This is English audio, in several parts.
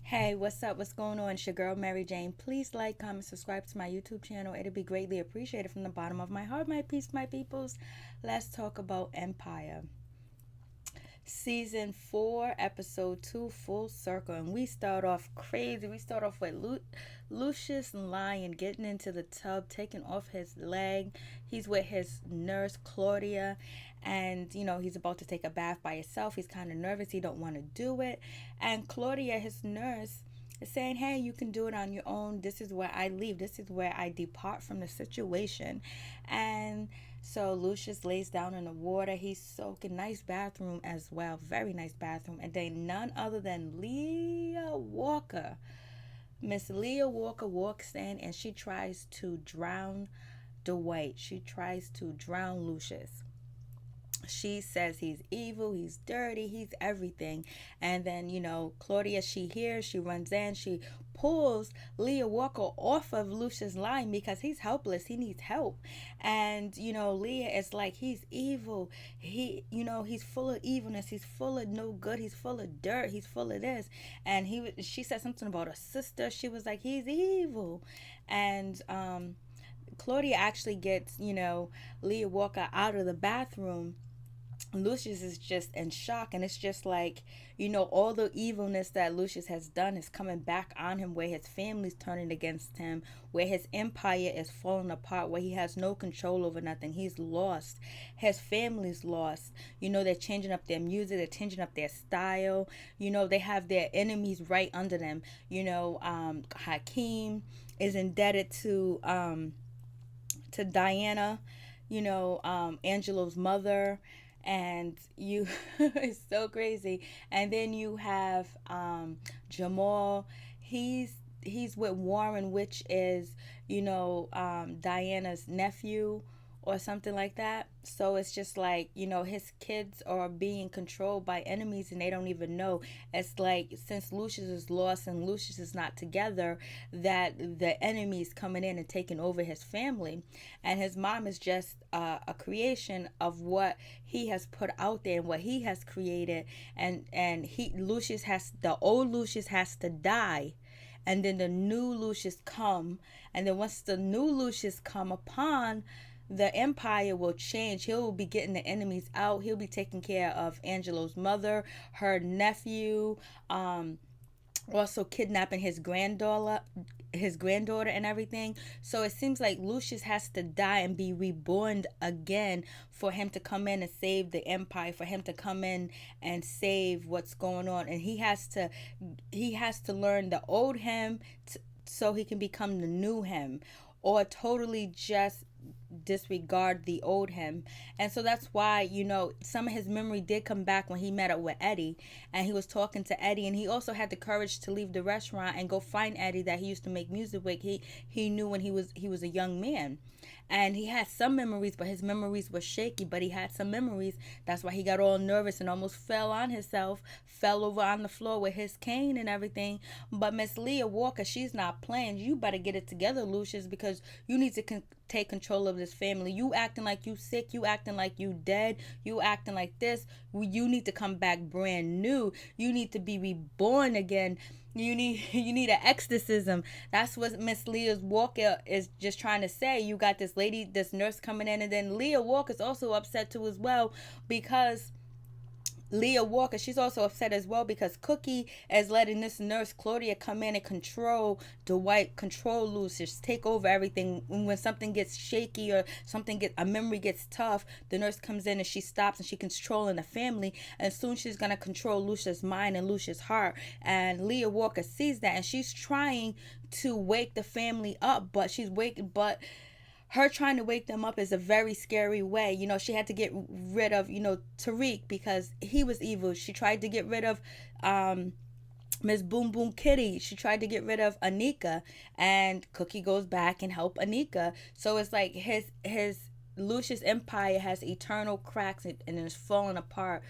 Hey, what's up? What's going on? It's your girl, Mary Jane. Please like, comment, subscribe to my YouTube channel. It'll be greatly appreciated from the bottom of my heart, my peace, my peoples. Let's talk about Empire. Season 4, Episode 2, Full Circle. And we start off crazy. We start off with Lucius Lyon getting into the tub, taking off his leg. He's with his nurse, Claudia. And, he's about to take a bath by himself. He's kind of nervous. He don't want to do it. And Claudia, his nurse, is saying, hey, you can do it on your own. This is where I leave. This is where I depart from the situation. And so Lucius lays down in the water. He's soaking. Nice bathroom as well. Very nice bathroom. And then none other than Leah Walker. Miss Leah Walker walks in and she tries to drown Dwight. She tries to drown Lucius. She says he's evil, he's dirty, he's everything. And then, Claudia, she hears, she runs in, she pulls Leah Walker off of Lucius Lyon because he's helpless. He needs help. And, Leah is like, he's evil. He's full of evilness. He's full of no good. He's full of dirt. He's full of this. And she said something about a sister. She was like, he's evil. And, Claudia actually gets, Leah Walker out of the bathroom. Lucius is just in shock, and it's just like, all the evilness that Lucius has done is coming back on him, where his family's turning against him, where his empire is falling apart, where he has no control over nothing. He's lost. His family's lost. They're changing up their music, they're changing up their style. They have their enemies right under them. Hakeem is indebted to Diana, Angelo's mother, and it's so crazy. And then you have Jamal. He's with Warren, which is Diana's nephew or something like that. So it's just like, his kids are being controlled by enemies and they don't even know. It's like, since Lucius is lost and Lucius is not together, that the enemy's coming in and taking over his family. And his mom is just a creation of what he has put out there and what he has created. And the old Lucius has to die, and then the new Lucius come. And then once the new Lucius come upon, the empire will change. He'll be getting the enemies out. He'll be taking care of Angelo's mother, her nephew, also kidnapping his granddaughter and everything. So it seems like Lucius has to die and be reborn again for him to come in and save the empire, for him to come in and save what's going on. And he has to learn the old him so he can become the new him, or totally just disregard the old him. And so that's why, some of his memory did come back when he met up with Eddie, and he was talking to Eddie, and he also had the courage to leave the restaurant and go find Eddie that he used to make music with. He knew when he was a young man. And he had some memories, but his memories were shaky, but he had some memories. That's why he got all nervous and almost fell on himself, fell over on the floor with his cane and everything. But Miss Leah Walker, she's not playing. You better get it together, Lucius, because you need to take control of this family. You acting like you sick, you acting like you dead, you acting like this. You need to come back brand new. You need to be reborn again. You need an exorcism. That's what Miss Leah Walker is just trying to say. You got this nurse coming in, and then Leah Walker's also upset too as well, because Leah Walker, she's also upset as well because Cookie is letting this nurse Claudia come in and control Dwight, control Lucius, take over everything. When something gets shaky or a memory gets tough, the nurse comes in and she stops and she's controlling the family. And soon she's gonna control Lucius' mind and Lucius' heart. And Leah Walker sees that, and she's trying to wake the family up, but her trying to wake them up is a very scary way. She had to get rid of, Tariq, because he was evil. She tried to get rid of Miss Boom Boom Kitty. She tried to get rid of Anika, and Cookie goes back and help Anika. So it's like his Lucius empire has eternal cracks and is falling apart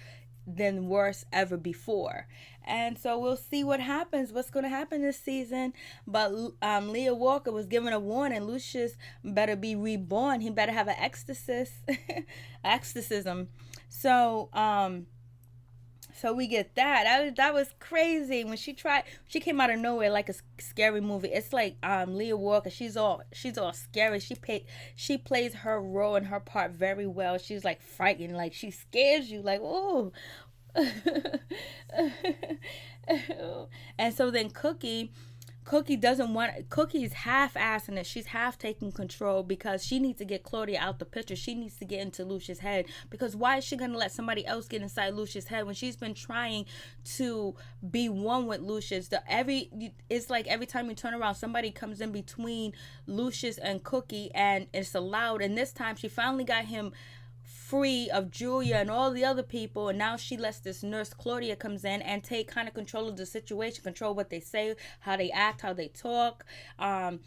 than worse ever before. And so we'll see what's going to happen this season. But Leah Walker was given a warning. Lucius better be reborn. He better have an exorcism. So So we get that. That was crazy when she came out of nowhere like a scary movie. It's like Leah Walker. She's all scary. She plays her role and her part very well. She's like frightened. Like she scares you. Like oh. And so then Cookie doesn't want Cookie's half-assing it. She's half taking control because she needs to get Claudia out the picture. She needs to get into Lucia's head, because why is she gonna let somebody else get inside Lucia's head when she's been trying to be one with Lucius? It's like every time you turn around, somebody comes in between Lucius and Cookie, and it's allowed. And this time, she finally got him free of Julia and all the other people, and now she lets this nurse Claudia comes in and take kind of control of the situation, control what they say, how they act, how they talk, and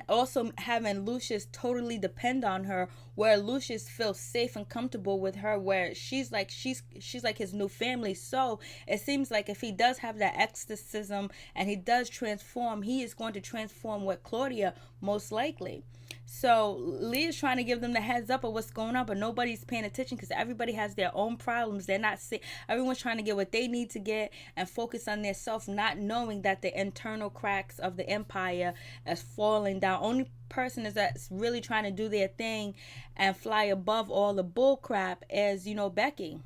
also having Lucius totally depend on her, where Lucius feels safe and comfortable with her, where she's like his new family. So it seems like if he does have that exorcism and he does transform, he is going to transform with Claudia most likely. So Leah's trying to give them the heads up of what's going on, but nobody's paying attention because everybody has their own problems. They're not sick. Everyone's trying to get what they need to get and focus on their self, not knowing that the internal cracks of the empire is falling down. Only person is that's really trying to do their thing and fly above all the bull crap is, Becky.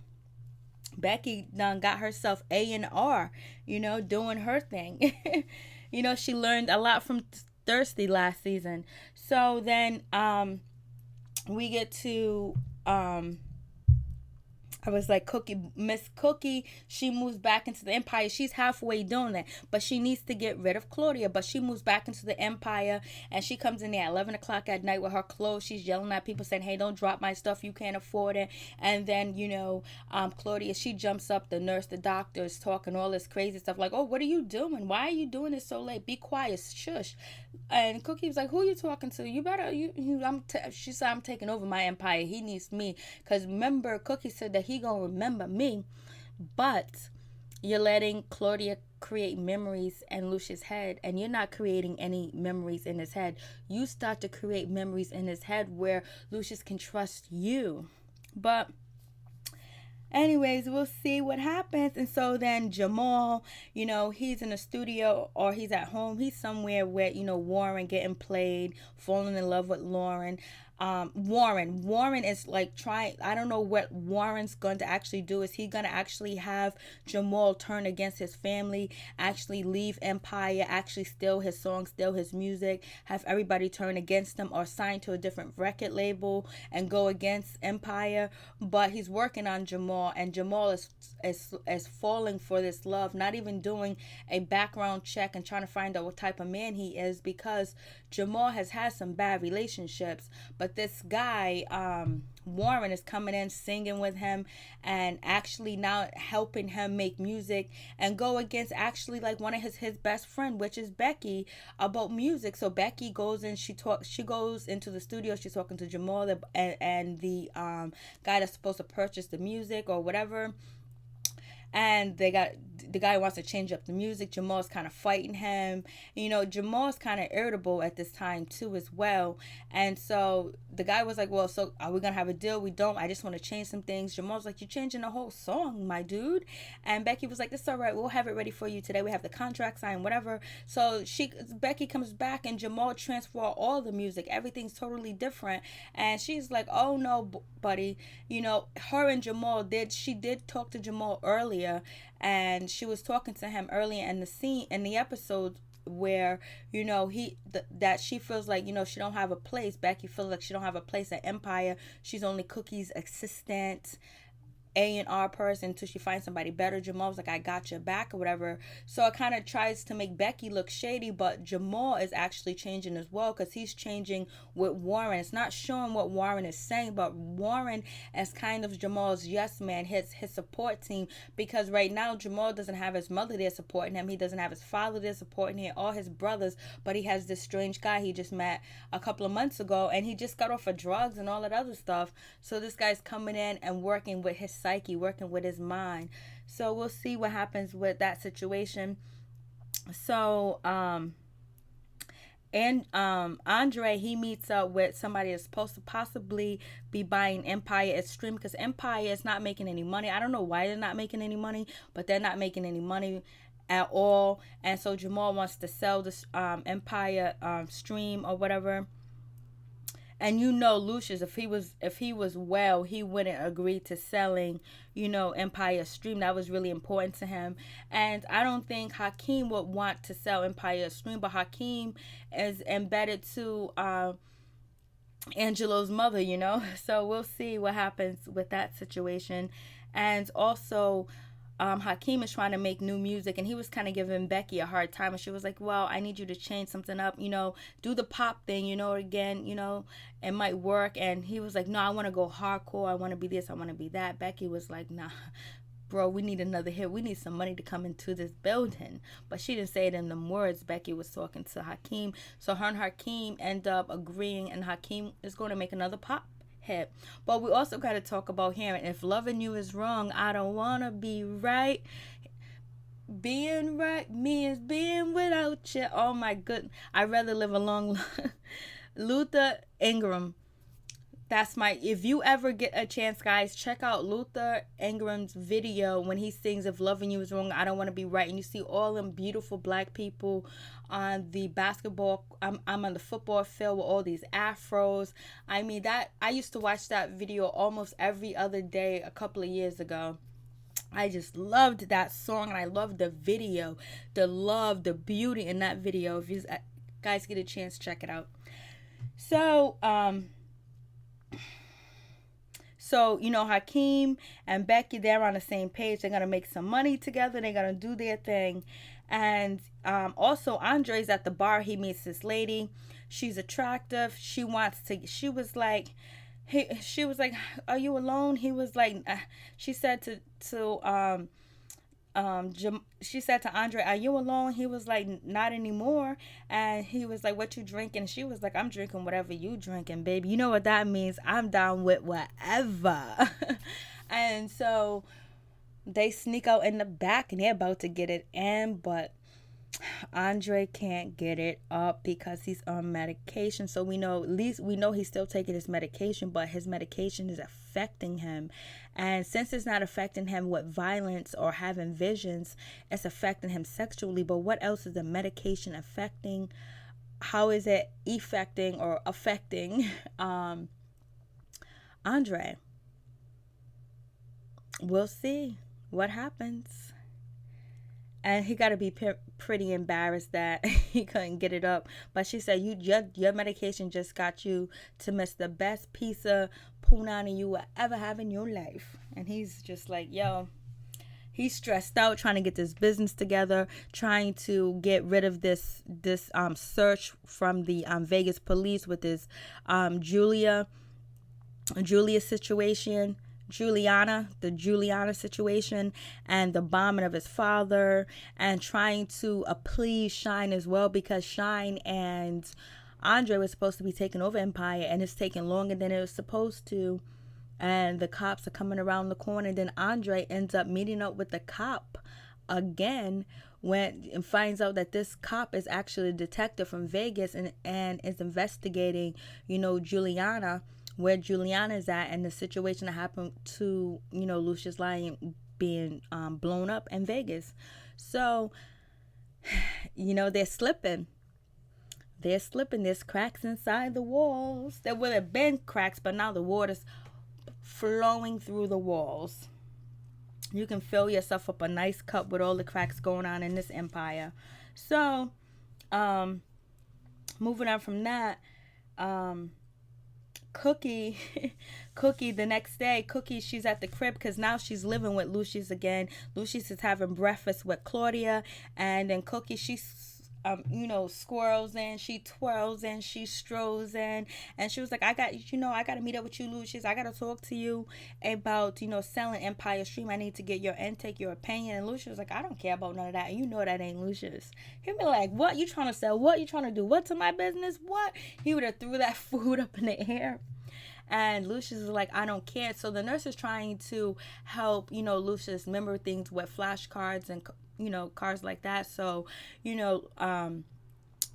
Becky done got herself A&R, doing her thing. She learned a lot from Thirsty last season. So then we get to I was like, Miss Cookie, she moves back into the empire. She's halfway doing that, but she needs to get rid of Claudia. But she moves back into the empire, and she comes in there at 11 o'clock at night with her clothes. She's yelling at people saying, hey, don't drop my stuff. You can't afford it. And then, Claudia, she jumps up. The nurse, the doctor is talking all this crazy stuff like, oh, what are you doing? Why are you doing this so late? Be quiet. Shush. And Cookie was like, who are you talking to? You better, she said, I'm taking over my empire. He needs me. Because remember, Cookie said that he gonna remember me, but you're letting Claudia create memories in Lucius' head, and you're not creating any memories in his head. You start to create memories in his head where Lucius can trust you. But anyways, we'll see what happens. And so then Jamal, he's in the studio or he's at home. He's somewhere where, Warren getting played, falling in love with Lauren. Warren is like trying. I don't know what Warren's going to actually do. Is he going to actually have Jamal turn against his family, actually leave Empire, actually steal his songs, steal his music, have everybody turn against him, or sign to a different record label and go against Empire? But he's working on Jamal, and Jamal is falling for this love, not even doing a background check and trying to find out what type of man he is, because Jamal has had some bad relationships. But this guy, Warren, is coming in, singing with him, and actually now helping him make music and go against actually like one of his best friend, which is Becky, about music. So Becky goes in, she goes into the studio, she's talking to Jamal and the guy that's supposed to purchase the music or whatever. And the guy wants to change up the music. Jamal's kind of fighting him. Jamal's kind of irritable at this time too as well. And so the guy was like, well, so are we going to have a deal? We don't. I just want to change some things. Jamal's like, you're changing the whole song, my dude. And Becky was like, it's all right. We'll have it ready for you today. We have the contract signed, whatever. So Becky comes back and Jamal transfer all the music. Everything's totally different. And she's like, oh no, buddy. Her and Jamal she did talk to Jamal earlier, and she was talking to him earlier in the episode where that she feels like she don't have a place. Becky feels like she don't have a place at Empire. She's only Cookie's assistant, A&R person, until she finds somebody better. Jamal was like, I got your back or whatever. So it kind of tries to make Becky look shady, but Jamal is actually changing as well, because he's changing with Warren. It's not showing what Warren is saying, but Warren is kind of Jamal's yes man, his support team, because right now Jamal doesn't have his mother there supporting him. He doesn't have his father there supporting him, all his brothers, but he has this strange guy he just met a couple of months ago, and he just got off of drugs and all that other stuff. So this guy's coming in and working with his psyche, working with his mind. So we'll see what happens with that situation. So and Andre, he meets up with somebody that's supposed to possibly be buying Empire Extreme, because Empire is not making any money. I don't know why they're not making any money, but they're not making any money at all. And so Jamal wants to sell this Empire stream or whatever. And Lucius, if he was well, he wouldn't agree to selling, Empire Stream. That was really important to him. And I don't think Hakeem would want to sell Empire Stream, but Hakeem is embedded to Angelo's mother, So we'll see what happens with that situation. And also, Hakeem is trying to make new music, and he was kind of giving Becky a hard time, and she was like, well, I need you to change something up, do the pop thing, again, it might work. And he was like, no, I want to go hardcore, I want to be this, I want to be that. Becky was like, nah, bro, we need another hit, we need some money to come into this building. But she didn't say it in them words. Becky was talking to Hakeem, so her and Hakeem end up agreeing, and Hakeem is going to make another pop hit. But we also got to talk about hearing, if loving you is wrong, I don't want to be right. Being right means being without you. Oh my goodness, I'd rather live a long Luther Ingram. If you ever get a chance, guys, check out Luther Ingram's video when he sings If Loving You Is Wrong, I Don't Want to Be Right. And you see all them beautiful black people on the basketball, I'm on the football field with all these afros. I mean, I used to watch that video almost every other day a couple of years ago. I just loved that song, and I loved the video, the love, the beauty in that video. If you guys get a chance, check it out. So, Hakeem and Becky, they're on the same page. They're going to make some money together. They're going to do their thing. And also, Andre's at the bar. He meets this lady. She's attractive. She was like, are you alone? He was like, she said to Andre, are you alone? He was like, not anymore. And he was like, what you drinking? And she was like, I'm drinking whatever you drinking, baby. You know what that means? I'm down with whatever. And so they sneak out in the back, and they're about to get it in, but Andre can't get it up because he's on medication. So we know he's still taking his medication, but his medication is affecting him. And since it's not affecting him with violence or having visions, it's affecting him sexually. But what else is the medication affecting? How is it affecting Andre? We'll see what happens. And he got to be pretty embarrassed that he couldn't get it up. But she said, your medication just got you to miss the best piece of punani you will ever have in your life. And he's just like, yo, he's stressed out trying to get this business together, trying to get rid of this search from the Vegas police with this Julia situation. The Juliana situation, and the bombing of his father, and trying to please Shine as well, because Shine and Andre was supposed to be taking over Empire, and it's taking longer than it was supposed to, and the cops are coming around the corner. And then Andre ends up meeting up with the cop again and finds out that this cop is actually a detective from Vegas, and is investigating, Juliana, where Juliana is at, and the situation that happened to, Lucius Lyon being blown up in Vegas. So, they're slipping. There's cracks inside the walls. There would have been cracks, but now the water's flowing through the walls. You can fill yourself up a nice cup with all the cracks going on in this empire. So, moving on from that, Cookie, the next day, she's at the crib because now she's living with Lucius again. Lucius is having breakfast with Claudia, and then Cookie, squirrels in, she twirls in, she strolls in, and she was like, I got to meet up with you, Lucius. I got to talk to you about, selling Empire Stream. I need to get your intake, your opinion. And Lucius was like, I don't care about none of that. And you know that ain't Lucius. He'd be like, what? You trying to sell? What? You trying to do? What to my business? What? He would have threw that food up in the air. And Lucius is like, I don't care. So the nurse is trying to help, Lucius remember things with flashcards and, cards like that. So,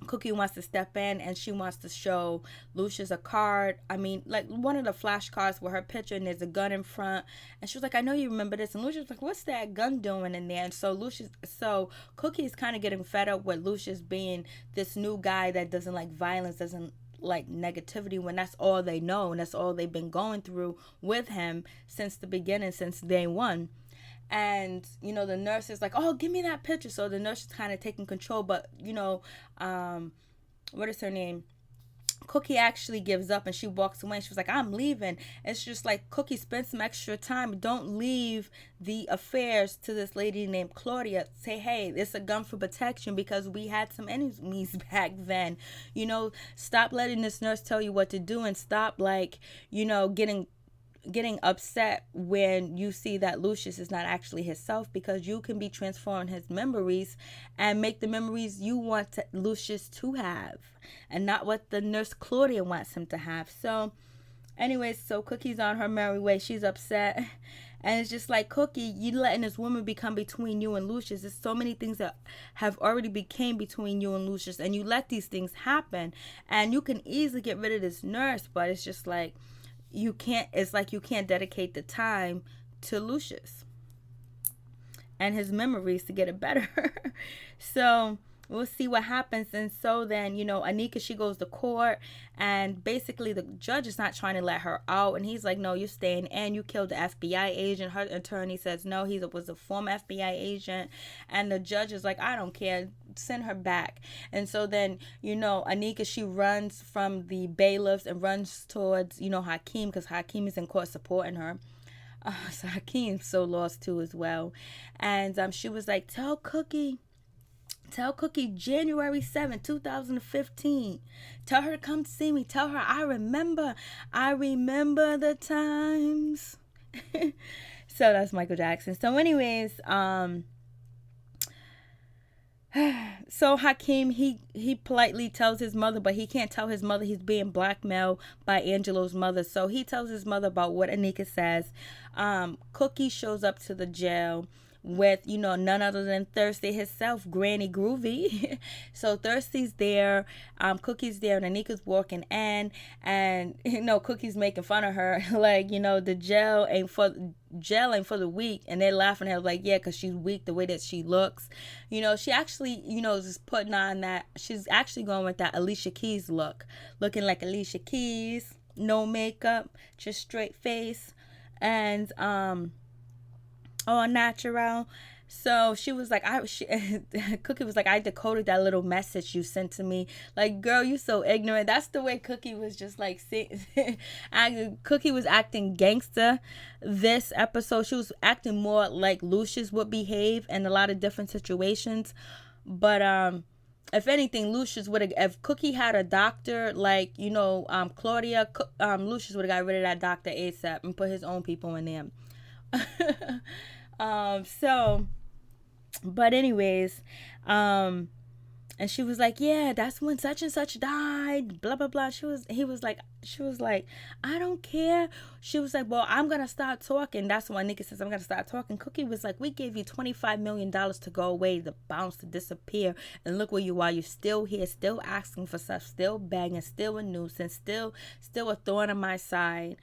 Cookie wants to step in and she wants to show Lucius a card. I mean, like one of the flashcards with her picture and there's a gun in front. And she was like, I know you remember this. And Lucius was like, what's that gun doing in there? And so Cookie is kind of getting fed up with Lucius being this new guy that doesn't like violence, doesn't like negativity, when that's all they know and that's all they've been going through with him since the beginning, since day one. And the nurse is like, oh, give me that picture. So the nurse is kind of taking control, but what is her name, Cookie actually gives up and she walks away. She was like, I'm leaving. It's just like, Cookie, spend some extra time, don't leave the affairs to this lady named Claudia. Say, hey, it's a gun for protection because we had some enemies back then. Stop letting this nurse tell you what to do, and stop getting upset when you see that Lucius is not actually himself, because you can be transforming his memories and make the memories you want Lucius to have and not what the nurse Claudia wants him to have. So anyways, so Cookie's on her merry way. She's upset. And it's just like, Cookie, you letting this woman become between you and Lucius. There's so many things that have already became between you and Lucius, and you let these things happen. And you can easily get rid of this nurse, but it's just like, you can't dedicate the time to Lucius and his memories to get it better. So we'll see what happens. And so then, Anika, she goes to court, and basically the judge is not trying to let her out. And he's like, no, you're staying in. You killed the FBI agent. Her attorney says, no, he was a former FBI agent. And the judge is like, I don't care. Send her back. And so then, Anika, she runs from the bailiffs and runs towards, Hakeem, because Hakeem is in court supporting her. So Hakeem's so lost too as well. And she was like, Tell Cookie January 7th, 2015. Tell her to come see me. Tell her I remember the times. So that's Michael Jackson. So anyways, so Hakeem, he politely tells his mother, but he can't tell his mother he's being blackmailed by Angelo's mother. So he tells his mother about what Anika says. Cookie shows up to the jail with, none other than Thirsty himself, Granny Groovy. So Thirsty's there, Cookie's there, and Anika's walking in, and, Cookie's making fun of her, like, the jail ain't for the weak, and they're laughing at her, like, yeah, because she's weak the way that she looks. She actually, is putting on that, she's actually going with that Alicia Keys look, looking like Alicia Keys, no makeup, just straight face, and, all natural. So she was like, Cookie was like, I decoded that little message you sent to me. Like, girl, you so ignorant. That's the way Cookie was just like, Cookie was acting gangster this episode. She was acting more like Lucius would behave in a lot of different situations. But, if anything, Lucius would have, if Cookie had a doctor like, Claudia, Lucius would have got rid of that doctor ASAP and put his own people in there. But anyways, and she was like, yeah, that's when such and such died, blah blah blah. She was like, I don't care. She was like, well, I'm gonna start talking. That's why Nika says, I'm gonna start talking. Cookie was like, we gave you $25 million to go away, to bounce, to disappear, and look where you are. You're still here, still asking for stuff, still begging, still a nuisance, still a thorn on my side,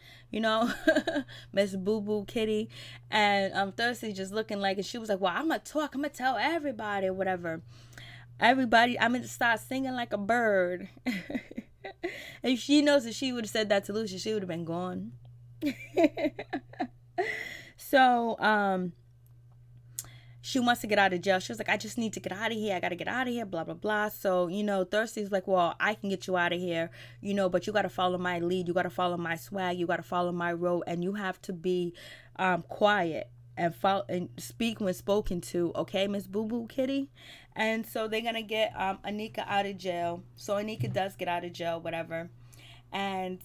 Miss Boo Boo Kitty. And Thirsty just looking like, and she was like, well, I'm gonna tell everybody or whatever. Everybody, I'm going to start singing like a bird. If she knows that she would have said that to Lucia, she would have been gone. So, she wants to get out of jail. She was like, I just need to get out of here. I got to get out of here, blah, blah, blah. So, Thirsty's like, well, I can get you out of here, but you got to follow my lead. You got to follow my swag. You got to follow my road. And you have to be quiet and follow and speak when spoken to. Okay, Miss Boo Boo Kitty? And so they're going to get Anika out of jail. So Anika does get out of jail, whatever. And,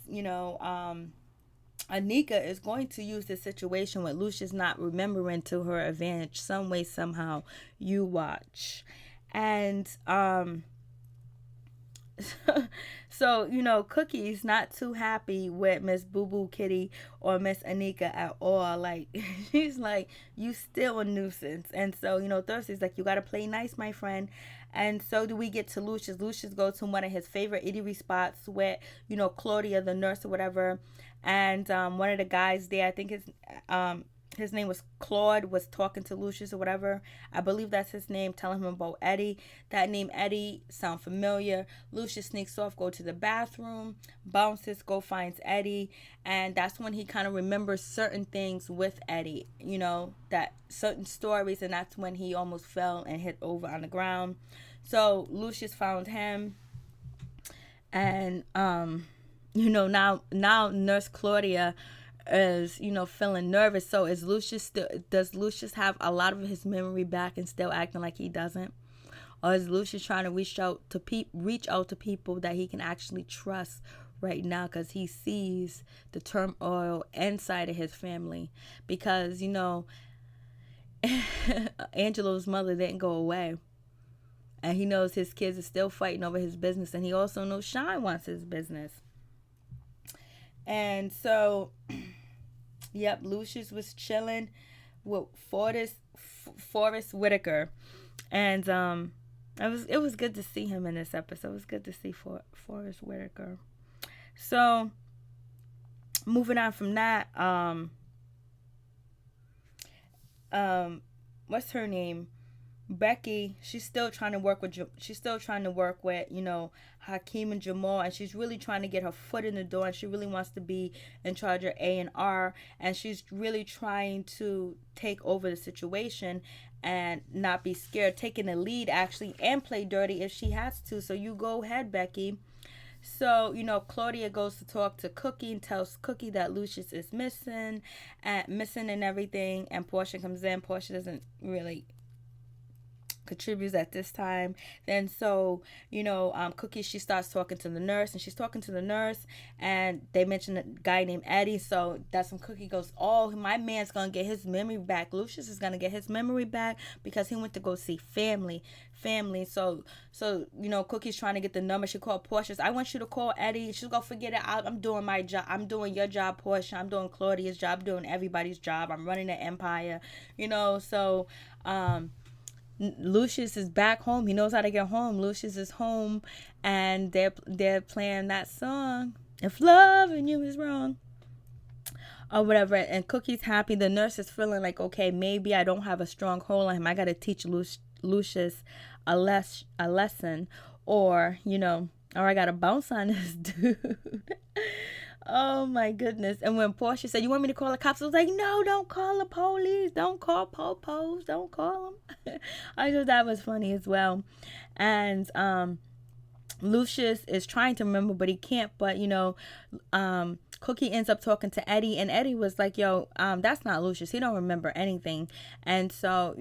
Anika is going to use this situation with Lucius not remembering to her advantage some way, somehow. You watch. And So, Cookie's not too happy with Miss Boo Boo Kitty or Miss Anika at all. Like, she's like, you still a nuisance. And so, Thursday's like, you got to play nice, my friend. And so do we get to Lucius. Lucius goes to one of his favorite eatery spots with, Claudia, the nurse or whatever. And one of the guys there, I think his name was Claude, was talking to Lucius or whatever. I believe that's his name, telling him about Eddie. That name Eddie sound familiar. Lucius sneaks off, go to the bathroom, bounces, go finds Eddie, and that's when he kind of remembers certain things with Eddie, that certain stories, and that's when he almost fell and hit over on the ground. So Lucius found him, and now Nurse Claudia is feeling nervous. So does Lucius have a lot of his memory back and still acting like he doesn't, or is Lucius trying to reach out to people that he can actually trust right now, because he sees the turmoil inside of his family, because Angelo's mother didn't go away, and he knows his kids are still fighting over his business, and he also knows Shine wants his business. And so, yep, Lucius was chilling with Forrest Whitaker, and it was good to see him in this episode. It was good to see Forrest Whitaker. So, moving on from that, what's her name? Becky, she's still trying to work with Hakeem and Jamal, and she's really trying to get her foot in the door, and she really wants to be in charge of A&R, and she's really trying to take over the situation and not be scared, taking the lead actually, and play dirty if she has to. So you go ahead, Becky. So, Claudia goes to talk to Cookie and tells Cookie that Lucius is missing and everything, and Portia comes in. Portia doesn't really contributes at this time. Then so Cookie, she starts talking to the nurse, and she's talking to the nurse, and they mention a guy named Eddie. So that's when Cookie goes, oh, my man's gonna get his memory back. Lucius is gonna get his memory back because he went to go see family. So Cookie's trying to get the number. She called Portia. I want you to call Eddie. She's gonna forget it. I'm doing my job. I'm doing your job, Portia. I'm doing Claudia's job. I'm doing everybody's job. I'm running the empire. So Lucius is back home. He knows how to get home. Lucius is home, and they're playing that song, "If Loving You Is Wrong," or whatever. And Cookie's happy. The nurse is feeling like, okay, maybe I don't have a strong hold on him. I got to teach Lucius a lesson, or I got to bounce on this dude. Oh my goodness. And when Portia said, you want me to call the cops? I was like, no, don't call the police. Don't call popos. Don't call them. I thought that was funny as well. And Lucius is trying to remember, but he can't. But, Cookie ends up talking to Eddie, and Eddie was like, yo, that's not Lucius. He don't remember anything. And so,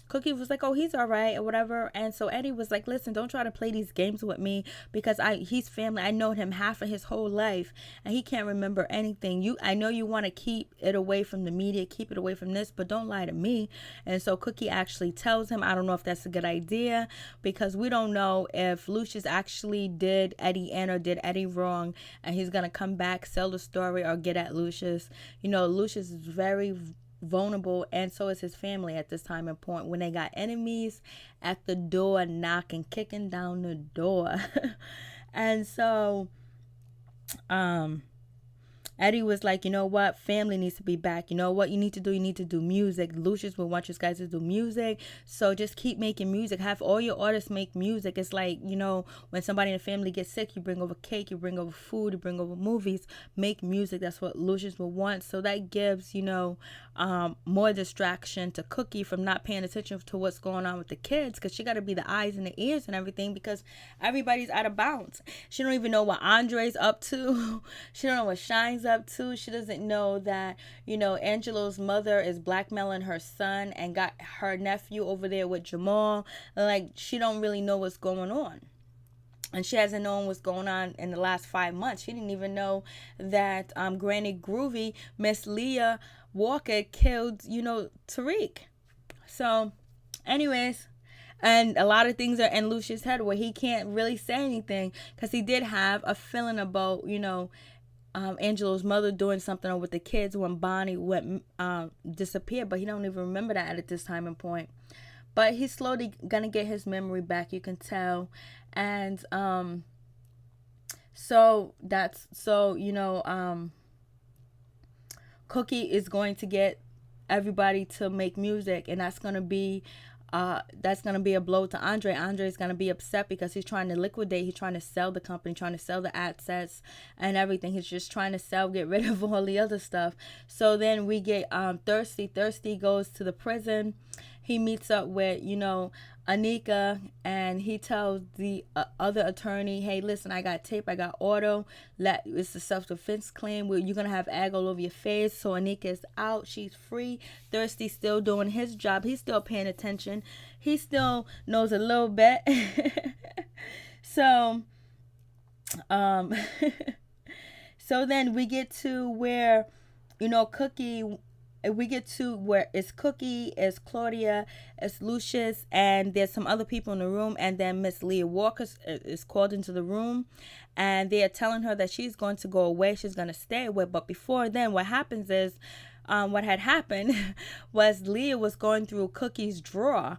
Cookie was like, oh, he's all right or whatever. And so Eddie was like, listen, don't try to play these games with me, because he's family. I know him half of his whole life, and he can't remember anything. I know you want to keep it away from the media, keep it away from this, but don't lie to me. And so Cookie actually tells him, I don't know if that's a good idea, because we don't know if Lucius actually did Eddie in or did Eddie wrong, and he's going to come back, sell the story, or get at Lucius. Lucius is very vulnerable, and so is his family at this time and point, when they got enemies at the door knocking, kicking down the door. And so Eddie was like, you know what? Family needs to be back. You know what you need to do? You need to do music. Lucius will want you guys to do music. So just keep making music. Have all your artists make music. It's like, when somebody in the family gets sick, you bring over cake, you bring over food, you bring over movies. Make music. That's what Lucius will want. So that gives, more distraction to Cookie from not paying attention to what's going on with the kids, because she got to be the eyes and the ears and everything, because everybody's out of bounds. She don't even know what Andre's up to. She don't know what Shine's up to. She doesn't know that Angelo's mother is blackmailing her son and got her nephew over there with Jamal. Like, she don't really know what's going on. And she hasn't known what's going on in the last 5 months. She didn't even know that Granny Groovy, Miss Leah Walker, killed Tariq. So anyways, And a lot of things are in Lucius' head where he can't really say anything because he did have a feeling about, Angelo's mother doing something with the kids when Bonnie went disappeared, but he don't even remember that at this time and point. But he's slowly gonna get his memory back, you can tell. And Cookie is going to get everybody to make music, and that's gonna be a blow to Andre. Andre is gonna be upset because he's trying to liquidate. He's trying to sell the company, trying to sell the assets and everything. He's just trying to get rid of all the other stuff. So then we get Thirsty. Thirsty goes to the prison. He meets up with Anika, and he tells the other attorney, hey, listen, I got tape, I got auto. It's a self-defense claim where you're going to have egg all over your face. So Anika is out. She's free. Thirsty's still doing his job. He's still paying attention. He still knows a little bit. So, so then we get to where, we get to where it's Cookie, it's Claudia, it's Lucius, and there's some other people in the room, and then Miss Leah Walker is called into the room, and they are telling her that she's going to go away, she's going to stay away. But before then, what happens is, what had happened was Leah was going through Cookie's drawers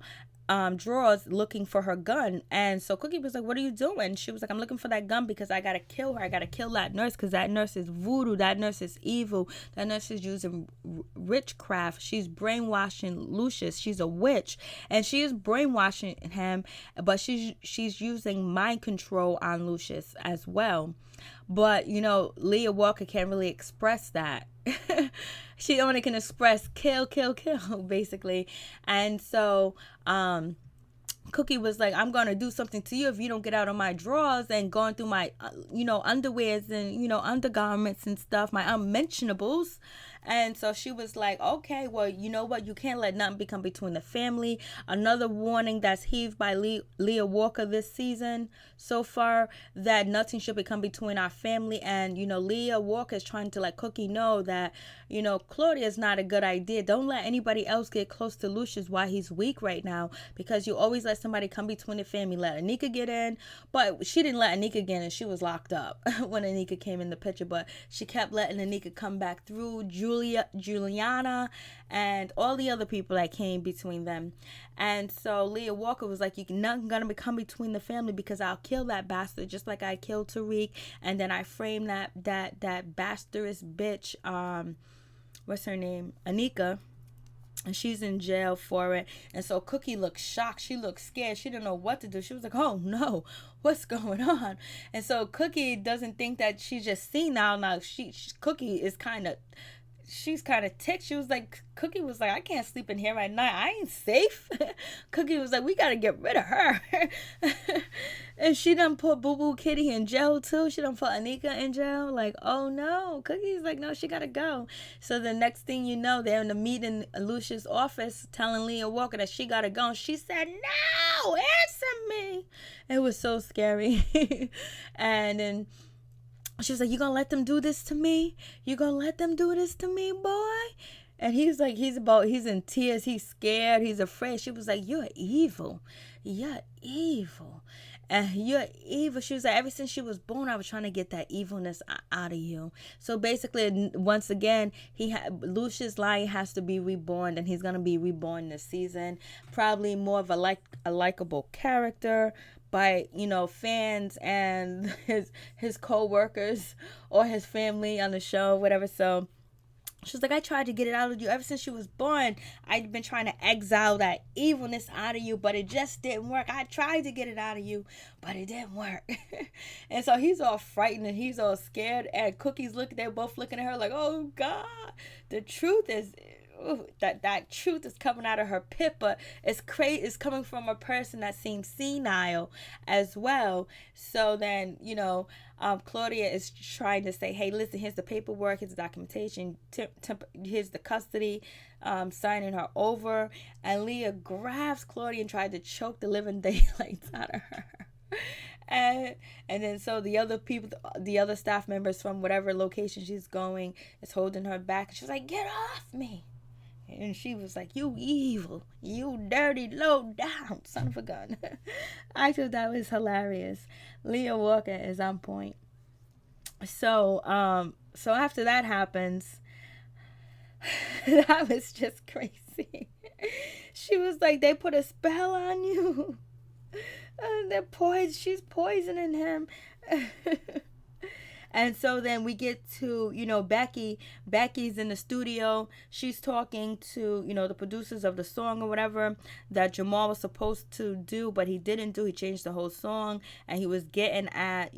looking for her gun. And so Cookie was like, what are you doing? She was like, I'm looking for that gun because I gotta kill her. I gotta kill that nurse because that nurse is voodoo. That nurse is evil. That nurse is using witchcraft. She's brainwashing Lucius. She's a witch, and she is brainwashing him, but she's using mind control on Lucius as well. But Leah Walker can't really express that. She only can express kill, basically. And so Cookie was like, I'm gonna do something to you if you don't get out of my drawers, and going through my underwears and undergarments and stuff, my unmentionables. And so she was like, okay, well, you know what? You can't let nothing become between the family. Another warning that's heaved by Leah Walker this season so far, that nothing should become between our family. And, Leah Walker is trying to let Cookie know that, Claudia is not a good idea. Don't let anybody else get close to Lucius while he's weak right now, because you always let somebody come between the family. Let Anika get in, but she didn't let Anika get in. She was locked up when Anika came in the picture, but she kept letting Anika come back through. Juliana, and all the other people that came between them. And so Leah Walker was like, you're not gonna come between the family, because I'll kill that bastard just like I killed Tariq, and then I framed that bastardess bitch, what's her name, Anika, and she's in jail for it. And so Cookie looked shocked. She looked scared. She didn't know what to do. She was like, oh no, what's going on? And so Cookie doesn't think that she's just senile now. Cookie is she's kind of ticked. She was like, Cookie was like, I can't sleep in here at night. I ain't safe. Cookie was like, we got to get rid of her. And she done put Boo Boo Kitty in jail too. She done put Anika in jail. Like, oh no. Cookie's like, no, she got to go. So the next thing you know, they're in the meeting in Lucius' office telling Leah Walker that she got to go. And she said, no, answer me. It was so scary. And then she was like, you gonna let them do this to me? You gonna let them do this to me, boy? And he's like, he's in tears. He's scared. He's afraid. She was like, you're evil. You're evil. And you're evil. She was like, ever since she was born, I was trying to get that evilness out of you. So basically, once again, Lucius Lyon has to be reborn, and he's going to be reborn this season. Probably more of a likable character by fans and his co-workers or his family on the show, whatever. So she was like, I tried to get it out of you ever since you was born. I've been trying to exile that evilness out of you, but it just didn't work. I tried to get it out of you, but it didn't work. And so he's all frightened and he's all scared, and they're both looking at her like, oh God, the truth is, that truth is coming out of her pit, but it's coming from a person that seems senile as well. So then Claudia is trying to say, hey, listen, here's the paperwork, here's the documentation, here's the custody, signing her over. And Leah grabs Claudia and tried to choke the living daylights out of her. And then so the other staff members from whatever location she's going is holding her back. She's like, get off me. And she was like, "You evil, you dirty, low down son of a gun." I thought that was hilarious. Leah Walker is on point. So after that happens, that was just crazy. She was like, "They put a spell on you. She's poisoning him." And so then we get to, Becky. Becky's in the studio. She's talking to, the producers of the song or whatever that Jamal was supposed to do, but he didn't do. He changed the whole song, and he was getting at,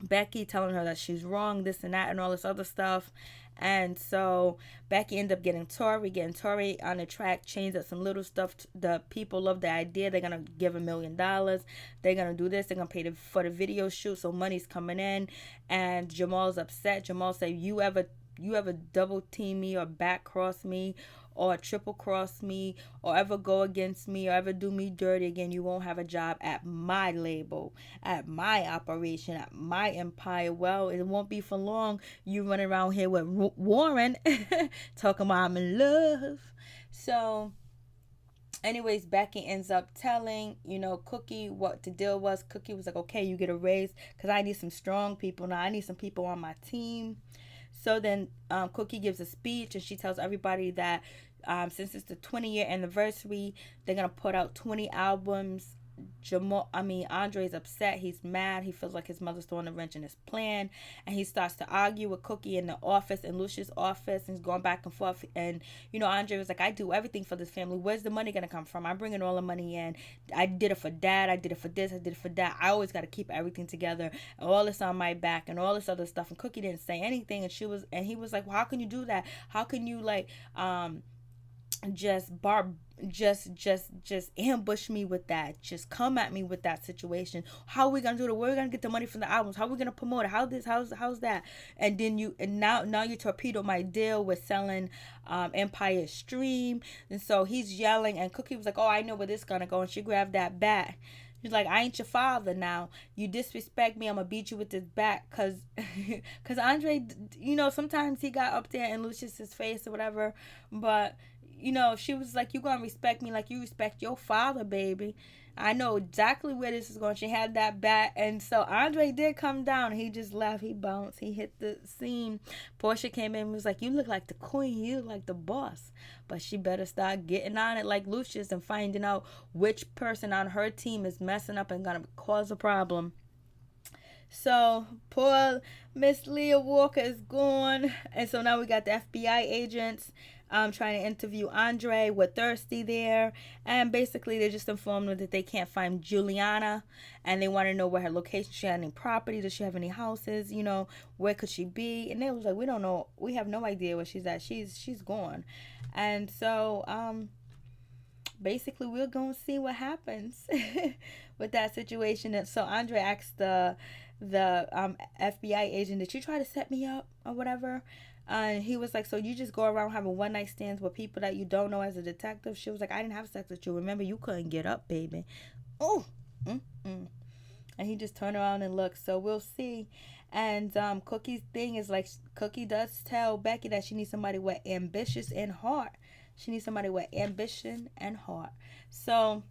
Becky, telling her that she's wrong, this and that, and all this other stuff. And so Becky ended up getting Tori on the track, changed up some little stuff. The people love the idea. They're gonna give $1,000,000. They're gonna do this. They're gonna pay for the video shoot, so money's coming in. And Jamal's upset. Jamal said, "You ever double team me or back cross me or triple cross me or ever go against me or ever do me dirty again, you won't have a job at my label, at my operation, at my empire." Well, it won't be for long. You run around here with Warren talking about I'm in love. So anyways, Becky ends up telling, Cookie what the deal was. Cookie was like, "Okay, you get a raise because I need some strong people now. I need some people on my team." So then Cookie gives a speech, and she tells everybody that since it's the 20-year anniversary, they're going to put out 20 albums. Andre's upset. He's mad. He feels like his mother's throwing a wrench in his plan. And he starts to argue with Cookie in the office, in Lucia's office, and he's going back and forth. And, Andre was like, "I do everything for this family. Where's the money going to come from? I'm bringing all the money in. I did it for Dad. I did it for this. I did it for that. I always got to keep everything together. All this on my back and all this other stuff." And Cookie didn't say anything. And he was like, "Well, how can you do that? How can you, like, just ambush me with that, just come at me with that situation? How are we gonna do it? Where are we gonna get the money from the albums? How are we gonna promote it? How's that?" And then now you torpedo my deal with selling Empire Stream. And so he's yelling, and Cookie was like, "Oh, I know where this is gonna go." And she grabbed that bat. She's like, "I ain't your father now. You disrespect me, I'm gonna beat you with this bat." Cause Andre, sometimes he got up there in Lucius's face or whatever, but she was like, "You gonna respect me like you respect your father, baby. I know exactly where this is going." She had that bat, and so Andre did come down. He just left. He bounced. He hit the scene. Portia came in and was like, "You look like the queen. You look like the boss. But she better start getting on it like Lucius and finding out which person on her team is messing up and gonna cause a problem." So poor Miss Leah Walker is gone, and so now we got the FBI agents trying to interview Andre. We're thirsty there, and basically they just informed them that they can't find Juliana, and they want to know where her location. She had any property? Does she have any houses? Where could she be? And they was like, "We don't know. We have no idea where she's at. She's gone." And so basically we're gonna see what happens with that situation. And so Andre asked the FBI agent, "Did you try to set me up or whatever?" And he was like, "So you just go around having one night stands with people that you don't know as a detective?" She was like, "I didn't have sex with you. Remember, you couldn't get up, baby." Oh, and he just turned around and looked. So we'll see. And Cookie's thing is like, Cookie does tell Becky that she needs somebody with ambitious and heart. She needs somebody with ambition and heart. So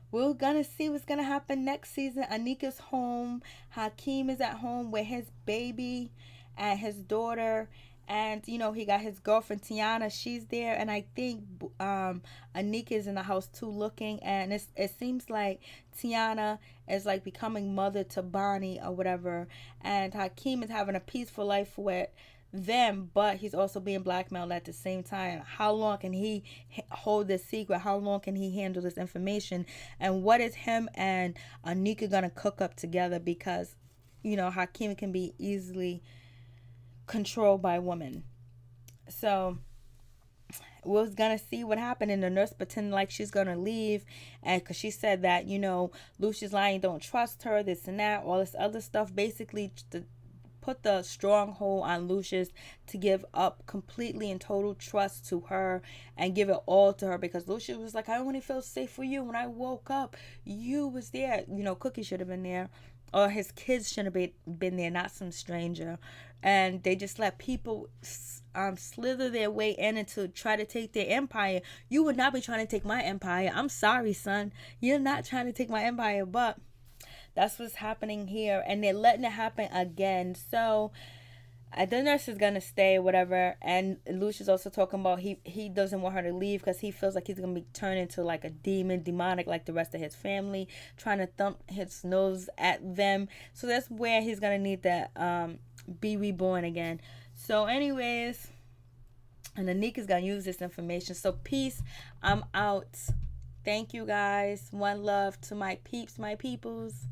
we're gonna see what's gonna happen next season. Anika's home. Hakeem is at home with his baby and his daughter. And he got his girlfriend Tiana. She's there, and I think Anika is in the house too, looking. And it seems like Tiana is like becoming mother to Bonnie or whatever. And Hakeem is having a peaceful life with them, but he's also being blackmailed at the same time. How long can he hold this secret? How long can he handle this information? And what is him and Anika gonna cook up together? Because Hakeem can be easily controlled by women. So we're gonna see what happened. And the nurse pretended like she's gonna leave, and because she said that Lucius lying, don't trust her, this and that, all this other stuff, basically to put the stronghold on Lucius to give up completely and total trust to her and give it all to her, because Lucius was like, "I only feel safe for you. When I woke up, you was there." Cookie should have been there. or his kids shouldn't have been there, not some stranger. And they just let people slither their way in and to try to take their empire. You would not be trying to take my empire. I'm sorry, son. You're not trying to take my empire, but that's what's happening here, and they're letting it happen again. So the nurse is gonna stay, whatever. And Lucius also talking about he doesn't want her to leave because he feels like he's gonna be turned into like a demonic, like the rest of his family, trying to thump his nose at them. So that's where he's gonna need to be reborn again. So, anyways, and Anika's gonna use this information. So, peace. I'm out. Thank you guys. One love to my peeps, my peoples.